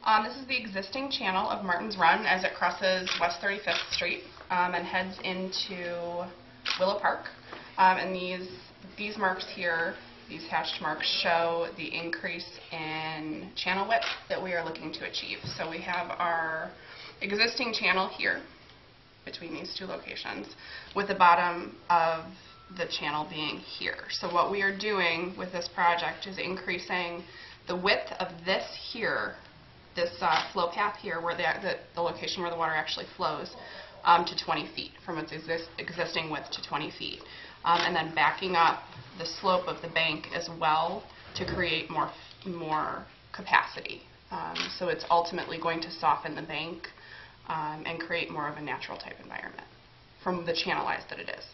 This is the existing channel of Martin's Run as it crosses West 35th Street and heads into Willow Park. And these marks here, these hatched marks, show the increase in channel width that we are looking to achieve. So we have our existing channel here between these two locations, with the bottom of the channel being here. So what we are doing with this project is increasing the width of this here, this flow path here, where the location where the water actually flows, to 20 feet, from its existing width to 20 feet. And then backing up the slope of the bank as well to create more capacity. So it's ultimately going to soften the bank and create more of a natural type environment from the channelized that it is.